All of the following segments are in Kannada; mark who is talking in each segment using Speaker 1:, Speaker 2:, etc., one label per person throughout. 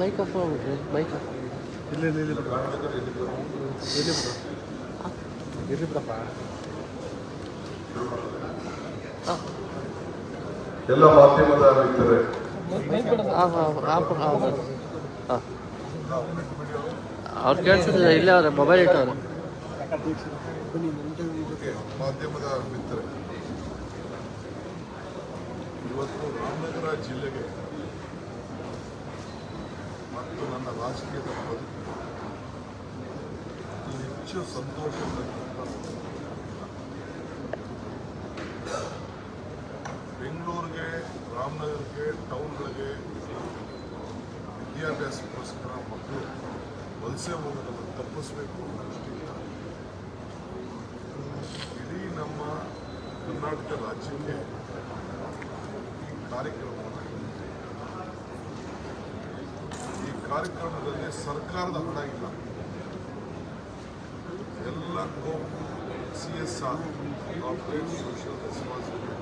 Speaker 1: ಬೈಕ್ ಆಫ್ ಮಾಡ್ಬಿಟ್ರಿ ಬೈಕ್ ಆಫ್
Speaker 2: ಇಲ್ಲಿ ಬಿಡಪ್ಪ
Speaker 3: ಎಲ್ಲ ಮಾಧ್ಯಮದ ಮಿತ್ರರೇ,
Speaker 1: ಅವ್ರು ಕೇಳಿಸಿದ್ರೆ ಇಲ್ಲೇ ಅವ್ರೆ ಮೊಬೈಲ್ ಇಟ್ಟವ್ರೆ.
Speaker 3: ಮಾಧ್ಯಮದ ಮಿತ್ರರೇ, ಇವತ್ತು ರಾಮನಗರ ಜಿಲ್ಲೆಗೆ ಮತ್ತು ನನ್ನ ರಾಜಕೀಯದ ಬದುಕು ಅತಿ ಹೆಚ್ಚು ಸಂತೋಷ ಬೆಂಗಳೂರಿಗೆ, ರಾಮನಗರಕ್ಕೆ, ಟೌನ್ಗಳಿಗೆ ವಿದ್ಯಾಭ್ಯಾಸಕ್ಕೋಸ್ಕರ ಮಕ್ಕಳು ವಲಸೆ ಹೋಗೋದನ್ನು ತಪ್ಪಿಸಬೇಕು ಅನ್ನೋ ದೃಷ್ಟಿಯಿಂದ ಇಡೀ ನಮ್ಮ ಕರ್ನಾಟಕ ರಾಜ್ಯಕ್ಕೆ ಈ ಕಾರ್ಯಕ್ರಮವನ್ನು ಈ ಕಾರ್ಯಕ್ರಮದಲ್ಲಿ ಸರ್ಕಾರದ ಹಣ ಇಲ್ಲ, ಎಲ್ಲ COPU CSR corporate social responsibility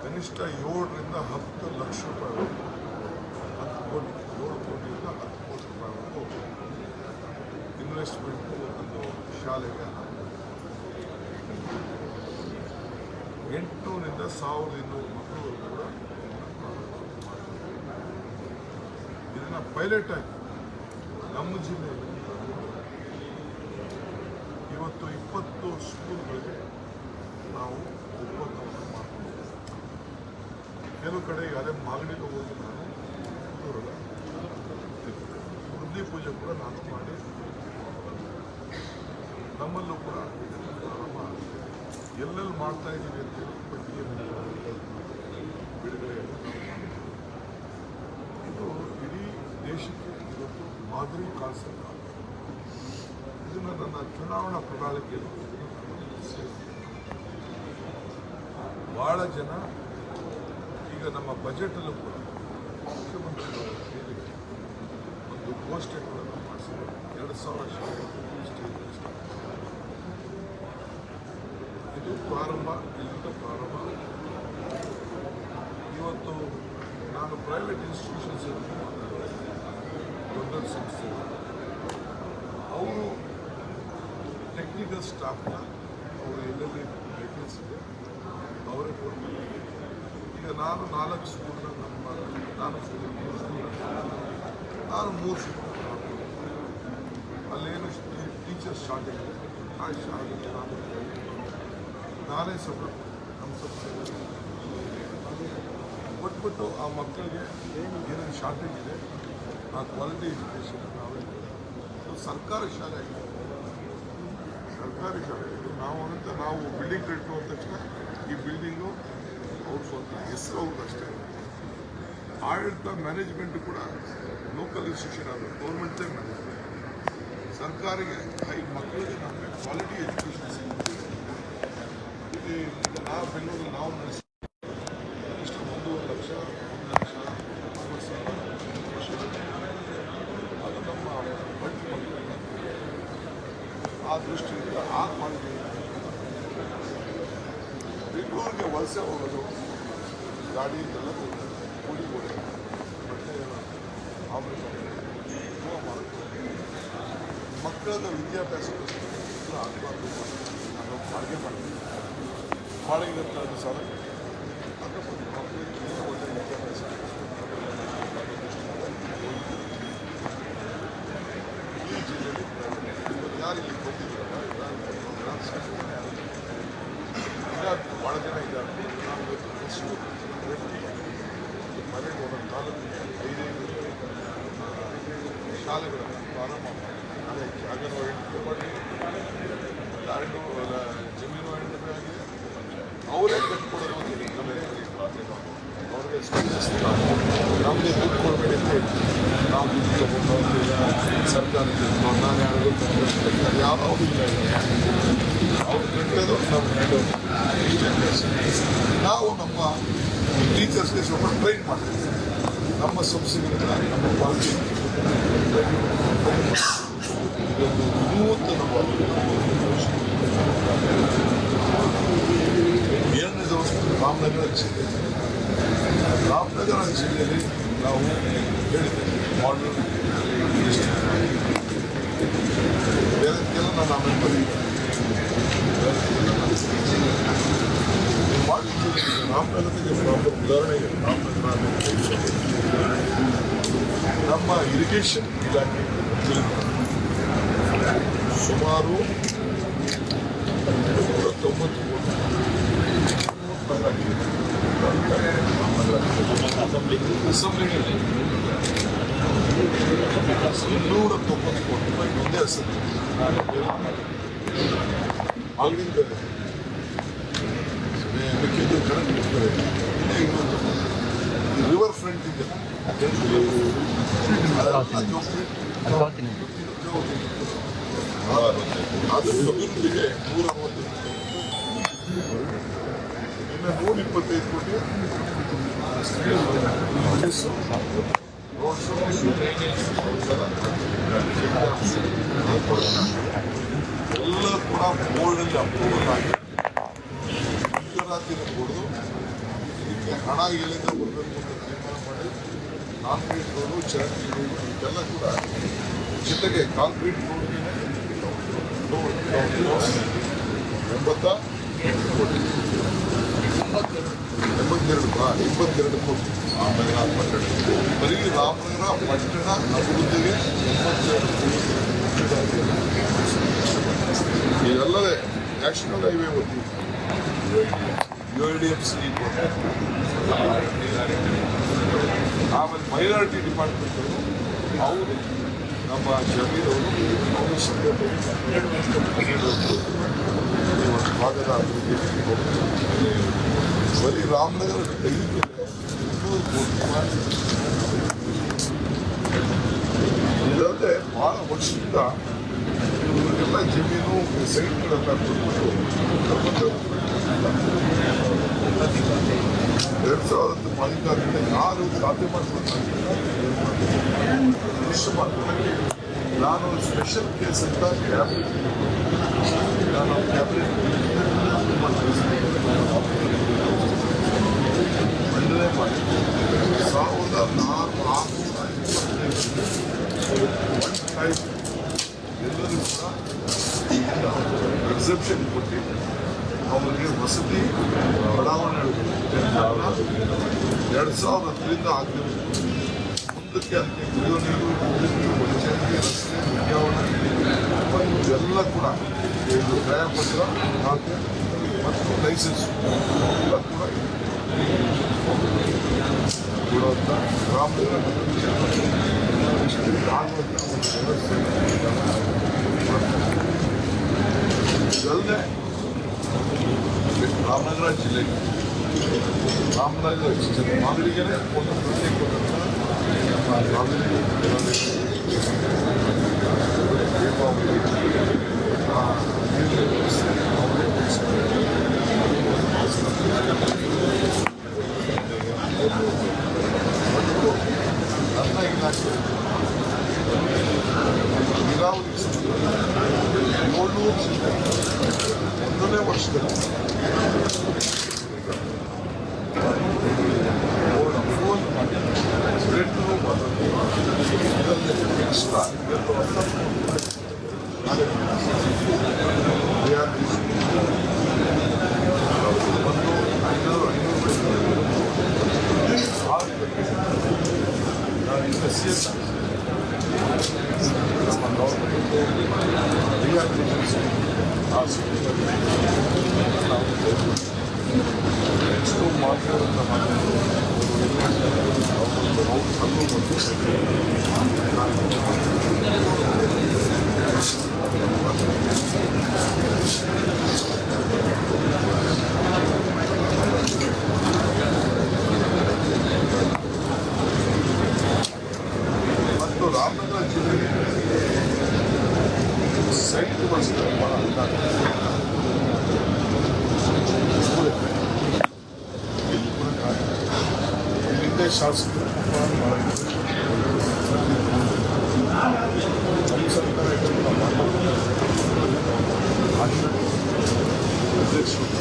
Speaker 3: ಕನಿಷ್ಠ 7ರಿಂದ 10 ಲಕ್ಷ ರೂಪಾಯಿ, 10 ಕೋಟಿ, 7 ಕೋಟಿಯಿಂದ 10 ಕೋಟಿ ರೂಪಾಯಿವರೆಗೂ ಇನ್ವೆಸ್ಟ್ಮೆಂಟ್ ಒಂದು ಶಾಲೆಗೆ 800ರಿಂದ 1200 ಮಕ್ಕಳು ಕೂಡ ಇದನ್ನು ಪೈಲಟ್ ಆಗಿ ನಮ್ಮ ಜಿಲ್ಲೆಯಲ್ಲಿ ಇವತ್ತು 20 ಸ್ಕೂಲ್ಗಳಿಗೆ ನಾವು ಒಪ್ಪಂದವನ್ನು ಮಾಡ್ತೀವಿ. ಕೆಲವು ಕಡೆ ಈಗಾಗಲೇ ಮಾಗಡಿಗೆ ಹೋಗಿ ನಾನು ವೃದ್ಧಿ ಪೂಜೆ ಕೂಡ ನಾನು ಮಾಡಿ ನಮ್ಮಲ್ಲೂ ಕೂಡ ಪ್ರಾರಂಭ ಎಲ್ಲೆಲ್ಲಿ ಮಾಡ್ತಾ ಇದ್ದೀವಿ ಅಂತೇಳಿ ಪಟ್ಟಿಯನ್ನು ಬಿಡುಗಡೆಯನ್ನು ಇದು ಇಡೀ ದೇಶಕ್ಕೆ ಇವತ್ತು ಮಾದರಿ ಕಾಣಿಸುತ್ತೆ. ಇದನ್ನು ನನ್ನ ಚುನಾವಣಾ ಪ್ರಣಾಳಿಕೆಯಲ್ಲಿ ಭಾಳ ಜನ ಈಗ ನಮ್ಮ ಬಜೆಟಲ್ಲೂ ಕೂಡ ಮುಖ್ಯಮಂತ್ರಿಗಳು ಹೇಳಿಕೆ ಒಂದು ಘೋಷಣೆಗಳನ್ನು ಮಾಡಿಸಿದ್ದಾರೆ. 2,000 ಶಾಲೆಗಳು ಇದು ಪ್ರಾರಂಭ, ಇಲ್ಲಿಂದ ಪ್ರಾರಂಭ. ಇವತ್ತು ನಾನು ಪ್ರೈವೇಟ್ ಇನ್ಸ್ಟಿಟ್ಯೂಷನ್ಸ್ ದೊಡ್ಡ ಸಂಸ್ಥೆ, ಅವರು ಟೆಕ್ನಿಕಲ್ ಸ್ಟಾಫ್ನ ಅವರು ಎಲ್ಲೆಲ್ಲಿ ವೇಕೆನ್ಸಿ ಇದೆ ಅವರೇ ಕೊಡ್ತಾರೆ. ಈಗ ನಾನು 4 ಸ್ಕೂಲ್ನ ನಾನು 3 ಸ್ಕೂಲ್ ಅಲ್ಲೇನು ಟೀಚರ್ಸ್ ಶಾರ್ಟೇಜ್ ಇದೆ, ಆ ಶಾಲೆಗೆ ನಾನೇ ಸಪೋರ್ಟ್ ನಮ್ಮ ಸಂಸ್ಥೆಯಲ್ಲಿ ಕೊಟ್ಬಿಟ್ಟು ಆ ಮಕ್ಕಳಿಗೆ ಏನೇನು ಶಾರ್ಟೇಜ್ ಇದೆ ಆ ಕ್ವಾಲಿಟಿ ಎಜುಕೇಷನ್ ನಾವೇ ಸರ್ಕಾರಿ ಶಾಲೆ ಆಗಿದೆ. ಸರ್ಕಾರಿ ಶಾಲೆ ನಾವು ಅಂತ ನಾವು ಬಿಲ್ಡಿಂಗ್ ಕಟ್ಟು ಹೋದ ತಕ್ಷಣ ಈ ಬಿಲ್ಡಿಂಗು ಅವ್ರ ಸ್ವಂತ ಹೆಸರು ಅವ್ರಿಗೆ ಅಷ್ಟೇ. ಆಡಳಿತ ಮ್ಯಾನೇಜ್ಮೆಂಟ್ ಕೂಡ ಲೋಕಲ್ ಇನ್ಸ್ಟಿಟ್ಯೂಷನ್ ಆದ ಗೌರ್ಮೆಂಟೇ ಮ್ಯಾನೇಜ್ಮೆಂಟ್. ಸರ್ಕಾರಿಗೆ ಈ ಮಕ್ಕಳಿಗೆ ನಮಗೆ ಕ್ವಾಲಿಟಿ ಎಜುಕೇಷನ್ ಸಿಗುತ್ತೆ. ಇಲ್ಲಿ ನಾವು ಬೆಂಗಳೂರಲ್ಲಿ ನಾವು ನಡೆಸಿ ಇಷ್ಟು 1.5 ಲಕ್ಷ 1,50,000 ಅದು ನಮ್ಮ ಬಡ್ಡಿ ಮಕ್ಕಳಿಗೆ ಆ ದೃಷ್ಟಿಯಿಂದ ಆ ಕ್ವಾಲಿಟಿ. ಬೆಂಗಳೂರಿಗೆ ವಲಸೆ ಹೋಗೋದು ಗಾಡಿಯಿಂದೆಲ್ಲ ಕೂಡಿ ಹೋಗೋದು ಬಟ್ಟೆ ಆಪರೇಷನ್ ಮಕ್ಕಳ ವಿದ್ಯಾಭ್ಯಾಸಕ್ಕೋಸ್ಕರ ಆಗಬಾರ್ದು. ನಾವು ಬಾಡಿಗೆ ಮಾಡ್ತೀವಿ, ಬಾಡಿಗೆ ಅದು ಸಾಲ ಮಕ್ಕಳಿಗೆ ಒಳ್ಳೆಯ ವಿದ್ಯಾಭ್ಯಾಸ ಈ ಜಿಲ್ಲೆಯಲ್ಲಿ ಯಾರು ಇಲ್ಲಿ ಬಂದಿದ್ದಾರಲ್ಲ ಭಾಳ ಜನ ಇದ್ದಾರೆ. ನಾವು ಇವತ್ತು ಎಷ್ಟು ಮನೆಗೆ ಹೋದ 4-5 ಶಾಲೆಗಳನ್ನು ಪ್ರಾರಂಭ ಮಾಡಿ ಅಂಗನವಾಡಿ ಜಮೀನು ಆಗಿದೆ, ಅವರೇ ಕಟ್ಕೊಡೋದು ಅವ್ರಿಗೆ ನಮಗೆ ದುಡ್ಡು ಕೊಡಬೇಡಿ ಅಂತ ಹೇಳಿ ನಾವು ದುಡ್ಡು ತೊಗೊಂಡು ಸರ್ಕಾರಕ್ಕೆ ನಾನು ಯಾರು ಯಾವುದೂ ಇಲ್ಲ. ಅವ್ರು ಕಟ್ಟೋದು ನಮ್ಮ ಹೇಳೋದು ಇಷ್ಟೇ. ನಾವು ನಮ್ಮ ಟೀಚರ್ಸ್ಗೆ ಸ್ವಲ್ಪ ಟ್ರೈನ್ ಮಾಡ್ತೀವಿ. ನಮ್ಮ ಸಂಸ್ಥೆಗಳಿಂದ ನಮ್ಮ ಪಾಲಿಕೆ ಇದೊಂದು ವಿನೂತನವಾದ ಎರಡನೇದು ರಾಮನಗರ ಜಿಲ್ಲೆ. ರಾಮನಗರ ಜಿಲ್ಲೆಯಲ್ಲಿ ನಾವು ಹೇಳಿದ್ದೇವೆ ಮಾಡಲ್ ಬೇರೆದಕ್ಕೆಲ್ಲ ನಾನು ಆಮೇಲೆ ಬರೀತೀನಿ. ರಾಮನಗರಕ್ಕೆ ಪ್ರಾಬ್ಲಮ್ ಉದಾಹರಣೆಗೆ ರಾಮನಗರ ನಮ್ಮ ಇರಿಗೇಷನ್ ಇಲಾಖೆ ಸುಮಾರು 90 ಅಸೆಂಬ್ಲಿಗಳಲ್ಲಿ 290 ಕೋಟಿ ರೂಪಾಯಿ ಒಂದೇ ಅಸೆಂಬ್ಲಿ ಆಗಿಂದ ಮಿಕ್ಕಿದ್ದು ಕರೆಂಟ್ ಇರ್ತದೆ. ಇನ್ನೊಂದು ರಿವರ್ ಫ್ರಂಟ್ ಇದೆ ಅದು ಅಭಿವೃದ್ಧಿಗೆ 160 ಇನ್ನು 125 ಕೋಟಿ ಎಲ್ಲ ಕೂಡ ಬೋರ್ಡಲ್ಲಿ ಅಪ್ರೂವಲ್ ಆಗಿ ಗುಜರಾತಿನ ಕೊಡೋದು ಇದಕ್ಕೆ ಹಣ ಎಲ್ಲಿಂದ ಬರಬೇಕು ಅಂತ ತೀರ್ಮಾನ ಮಾಡಿ ಕಾಂಕ್ರೀಟ್ ರೋಡು ಚರಂಡಿ ರೋಡು ಇದೆಲ್ಲ ಕೂಡ ಜೊತೆಗೆ ಕಾಂಕ್ರೀಟ್ ರೋಡ್ಗೆ 82 ಕೋಟಿ ಆಮೇಲೆ ಪಟ್ಟಣ ಬರೀ ರಾಮನಗರ ಪಟ್ಟಣ ಅಭಿವೃದ್ಧಿಗೆ 82 ಕೋಟಿ. ಇದಲ್ಲದೆ ನ್ಯಾಷನಲ್ ಹೈವೇ ಒಂದು UIDFC ಆಮೇಲೆ ಮೈನಾರಿಟಿ ಡಿಪಾರ್ಟ್ಮೆಂಟ್ ಅವರು ನಮ್ಮ ಜಮೀನವರು ಒಂದು ಭಾಗದ ಅಭಿವೃದ್ಧಿ ಬರೀ ರಾಮನಗರ 200 ಕೋಟಿ ಇದಲ್ಲದೆ ಭಾಳ ವರ್ಷದಿಂದ ಇವರಿಗೆಲ್ಲ ಜಮೀನು ಸೈಟ್ಗಳೆಲ್ಲ ಕೊಟ್ಬಿಟ್ಟು 2000 ಮಾಲೀಕರಿಂದ ಯಾರು ಖಾತೆ ಮಾಡ್ಕೊಳ್ತಾರೆ. ನಾನು ಸ್ಪೆಷಲ್ ಕೇಸ್ ಅಂತ ಕ್ಯಾಬಿನೆಟ್ ಮಂಡನೆ ಮಾಡಿ 1425 ಎಲ್ಲರೂ ಕೂಡ ಎಕ್ಸೆಪ್ಷನ್ ಕೊಟ್ಟು ಅವರಿಗೆ ವಸತಿ ಬಡಾವಣೆ 2010ರಿಂದ ಆಗಲಿಲ್ಲ. ಮುಂದಕ್ಕೆ ಅದಕ್ಕೆ ಕುಡಿಯೋ ನೀರು ಪಂಚಾಯತ್ಗೆ ರಸ್ತೆ ವಿಜ್ಞಾಪನೆ ಇವೆಲ್ಲ ಕೂಡ ದಯಾಪತ್ರ ಖಾತೆ ಮತ್ತು ಲೈಸೆನ್ಸ್ ಎಲ್ಲ ಕೂಡ ಕೊಡುವಂಥ ರಾಮನಗರ ಆಗುವಂಥ ಒಂದು ವ್ಯವಸ್ಥೆ ಇದಲ್ಲದೆ ರಾಮನಗರ ಜಿಲ್ಲೆಗೆ ರಾಮನಗರ ಮಾದರಿಗೇ ಒಂದು ಪ್ರತ್ಯೇಕವಾದಂಥ ಕಾವೇರಿ ದೀಪಾವಳಿ ನನ್ನ ಇಲಾಖೆ ನೀರಾವರಿ 700 ಜಿಲ್ಲೆ 1ನೇ ವರ್ಷದಲ್ಲಿ ಎಕ್ಸ್ಟ್ರಾ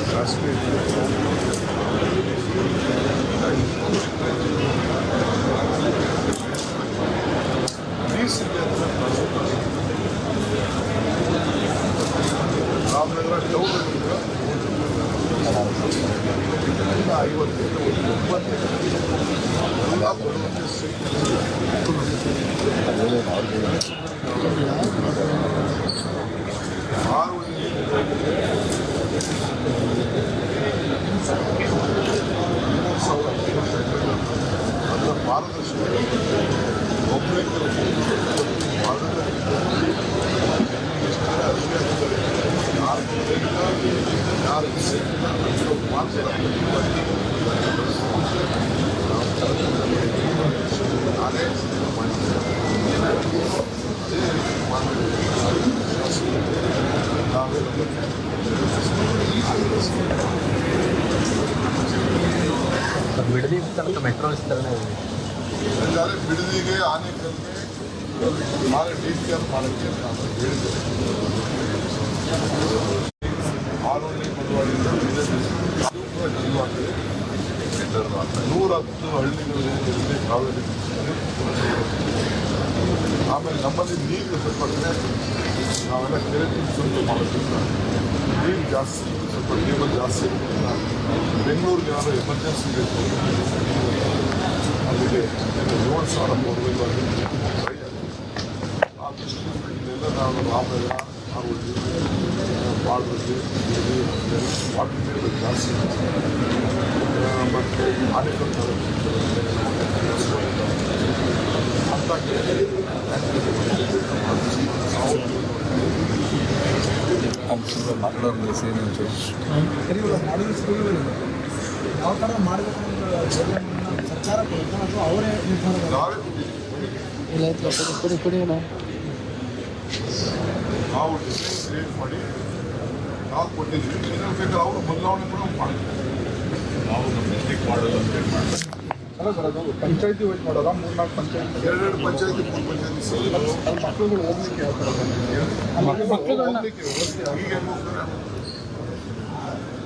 Speaker 2: That's good.
Speaker 3: ಎಲ್ಲ ಬರುವಂತೆ ಅದರ ಪಾರದರ್ಶಕ ಒಬ್ಬರೇ
Speaker 1: ಬಿಡದಿ ತನಕ ಮೆಟ್ರೋ ವಿಸ್ತರಣೆ
Speaker 3: ಅಂದರೆ ಬಿಡದಿಗೆ ಆನೆಕಲ್ಗೆ ನಾಳೆ DCR ಮಾಡೋಕ್ಕೆ ನಾನು ಹೇಳಿದ್ದೆ. ಆರೋಗ್ಯ ಮಧುವಾಡಿಯಿಂದ ಜೀವಾಗ್ತದೆ 110 ಹಳ್ಳಿಗಳಲ್ಲಿ ಕಾವೇರಿ. ಆಮೇಲೆ ನಮ್ಮಲ್ಲಿ ನೀರು ಸ್ವಲ್ಪ ಕಡೆ ನಾವೆಲ್ಲ ಕೆರೆ ತುಂಬ ಮಾಡೋದ್ರಿಂದ ನೀರು ಜಾಸ್ತಿ ಸ್ವಲ್ಪ ಟೇಬಲ್ ಜಾಸ್ತಿ ಇರೋದ್ರಿಂದ ಬೆಂಗಳೂರಿಗೆ ಯಾರು ಎಮರ್ಜೆನ್ಸಿ ಬೇಕು ಅಲ್ಲಿಗೆ 7,000 ಬೋರ್ವೆಲ್ ಆ ದೃಷ್ಟಿಯಿಂದ ಇಲ್ಲೆಲ್ಲ ನಾವು ರಾಮನಗರ ಆರೋಗ್ಯ ಬಾಳ್ರಲ್ಲಿ ವಾಟರ್ ಟೇಬಲ್ ಜಾಸ್ತಿ ಮತ್ತು ಆನೆಕಲ್ ಅಂತ
Speaker 2: ಮಾತಾಡೋದು ಸೇರಿ
Speaker 4: ಮಾಡಲ್ ಸ್ಕೂಲ್ಗಳಿದೆ ಯಾವ ಥರ ಮಾಡಬೇಕು ಸರ್ಕಾರ ಕೊಡುತ್ತಾ ಅಥವಾ ಅವರೇ ನಿರ್ಧಾರ
Speaker 3: ನಾವೇ
Speaker 1: ಇಲ್ಲ ಕುಡಿಯೋಣ.
Speaker 3: ನಾವು ಡಿಸೈನ್ ಕ್ರಿಯೇಟ್ ಮಾಡಿ ನಾವು ಕೊಟ್ಟಿದ್ವಿ. ಏನೇನು ಬೇಕಾದ್ರೆ ಅವರು ಬದಲಾವಣೆ ಕೂಡ ಮಾಡ್ತೀವಿ. ನಾವು ನಮ್ಮ ಡಿಸ್ಟ್ರಿಕ್ಟ್ ಮಾಡಲ್ ಅಂತ ಹೇಳಿ ಮಾಡ್ತೀವಿ.
Speaker 2: ಅಲ್ಲ ಸರ್, ಅದು ಪಂಚಾಯತಿ ವೈಸ್ ಮಾಡೋದ 3-4 ಪಂಚಾಯತಿ
Speaker 3: 2 ಪಂಚಾಯತಿ 3 ಪಂಚಾಯತಿ
Speaker 2: ಮಕ್ಕಳುಗಳು ಹೋಗ್ಲಿಕ್ಕೆ ಯಾವ ಥರ
Speaker 3: ಹೋಗ್ಲಿಕ್ಕೆ ವ್ಯವಸ್ಥೆ ಈಗ ಹೆಂಗೆ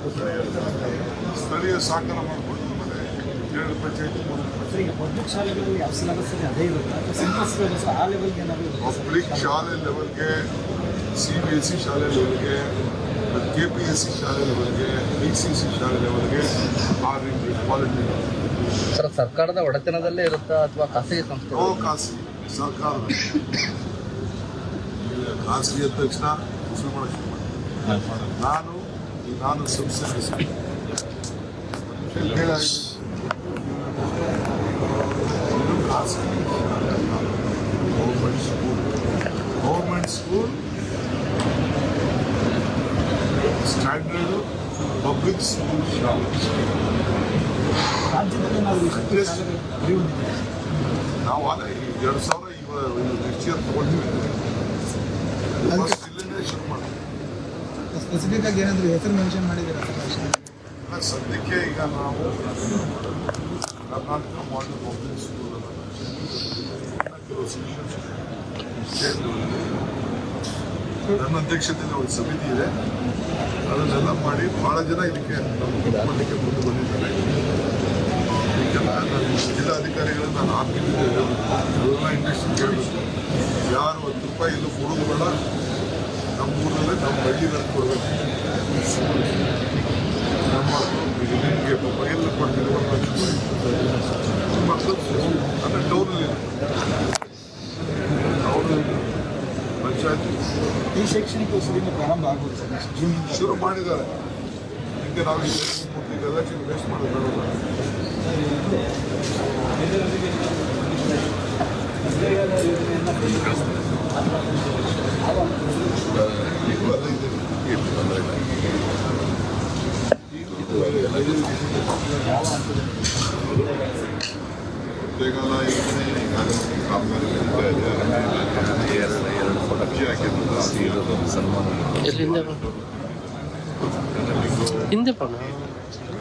Speaker 3: ಹೋಗ್ತಾರೆ ಸ್ಥಳೀಯ ಸಹಕಾರ ಮಾಡಿಕೊಂಡು ಆಮೇಲೆ 2 ಪಂಚಾಯತಿ 3 ಪಂಚಾಯತಿ
Speaker 4: ಈಗ ಪಬ್ಲಿಕ್ ಶಾಲೆಗಳಲ್ಲಿ ಯಾವ ಸಿಲೆಬಸ್ ಅದೇ ಇರುತ್ತೆ ಅಥವಾ ಸೆಂಟ್ರಲ್ ಸಿಲೆಬಸ್ ಆ ಲೆವೆಲ್ಗೆ ಏನಾದರೂ
Speaker 3: ಪಬ್ಲಿಕ್ ಶಾಲೆ ಲೆವೆಲ್ಗೆ, CBSE ಶಾಲೆ ಲೆವೆಲ್ಗೆ, KPSC ಶಾಲೆ ಲೆವೆಲ್ಗೆ, ICC ಶಾಲೆ ಲೆವೆಲ್ಗೆ ಆ ರೀತಿ ಕ್ವಾಲಿಟಿ
Speaker 1: ಸರ್, ಸರ್ಕಾರದ ಒಡೆತನದಲ್ಲೇ ಇರುತ್ತಾ ಅಥವಾ ಖಾಸಗಿ ಸಂಸ್ಥೆ?
Speaker 3: ಖಾಸಗಿ ಸರ್ಕಾರದ ಖಾಸಗಿ ಅಂದ ತಕ್ಷಣ ವಸೂಲು ಮಾಡೋಕ್ಕೆ ಶುರು ಮಾಡಿ ನಾನು ಸಂಸ್ಥೆ ಖಾಸಗಿ government school standard public school ಶಾಲೆ
Speaker 4: ರಾಜ್ಯದಲ್ಲಿ ನಾವು
Speaker 3: ನಾವು ಅದೇ 2,000 ನೆಕ್ಸ್ಟ್ ಇಯರ್ ತಗೊಳ್ತೀವಿ. ಫಸ್ಟ್ ಇಲ್ಲಿಂದ ಶುರು ಮಾಡ್ತೀವಿ.
Speaker 4: ಸ್ಪೆಸಿಫಿಕ್ ಆಗಿ ಏನಾದರೂ ಹೆಸರು ಮೆನ್ಷನ್ ಮಾಡಿದ್ದೀರಾ
Speaker 3: ಸದ್ಯಕ್ಕೆ ಈಗ ನಾವು ಕರ್ನಾಟಕ ಮಾಡಲ್ ಪಬ್ಲಿಕ್ ಸ್ಕೂಲ್ ಕೆಲವು ಸ್ಟೇಟ್ ನನ್ನ ಅಧ್ಯಕ್ಷತೆಯಲ್ಲಿ ಒಂದು ಸಮಿತಿ ಇದೆ. ಅದನ್ನೆಲ್ಲ ಮಾಡಿ ಭಾಳ ಜನ ಇದಕ್ಕೆ ಮಾಡಲಿಕ್ಕೆ ಮುಂದೆ ಬಂದಿದ್ದಾರೆ. ಇದಕ್ಕೆಲ್ಲ ನಾನು ಜಿಲ್ಲಾಧಿಕಾರಿಗಳನ್ನ ನಾನು ಹಾಕಿದ್ದೆ ಎಲ್ಲ ಇಂಡಸ್ಟ್ರಿ ಕೇಳಬೇಕು. ಯಾರು 10 ರೂಪಾಯಿ ಇಲ್ಲೂ ಕೊಡೋದು ಬೇಡ, ನಮ್ಮ ಊರಲ್ಲೇ ನಮ್ಮ ಹಳ್ಳಿಗಳಿಗೆ ಕೊಡಬೇಕು. ನಮ್ಮ ನಿಮಗೆ ಎಲ್ಲ ಕೊಡ್ತೀವಿ 1 ಲಕ್ಷ ರೂಪಾಯಿ ಮಕ್ಕಳು ಅಂದರೆ ಟೌನಲ್ಲಿ ಪಂಚಾಯತಿ
Speaker 4: ಈ ಶೈಕ್ಷಣಿಕ ವರ್ಷದಿಂದ ಪ್ರಾರಂಭ ಆಗುತ್ತೆ ಸರ್ ನೆಕ್ಸ್ಟ್ ಜೂನ್
Speaker 3: ಶುರು ಮಾಡಿದ್ದಾರೆ. ಈಗ ನಾವು ಈಗ ಎಲೆಕ್ಷನ್ ವೇಸ್ಟ್ ಮಾಡೋದು ಉದ್ಯೋಗಾಲ ಯೋಜನೆ ಈಗಾಗಲೇ ಕಾಮಗಾರಿ ಅರ್ಜಿ ಹಾಕಿದ್ರು.
Speaker 1: ಎಲ್ಲಿಂದ ಹಿಂದೆ ಬಣ್ಣ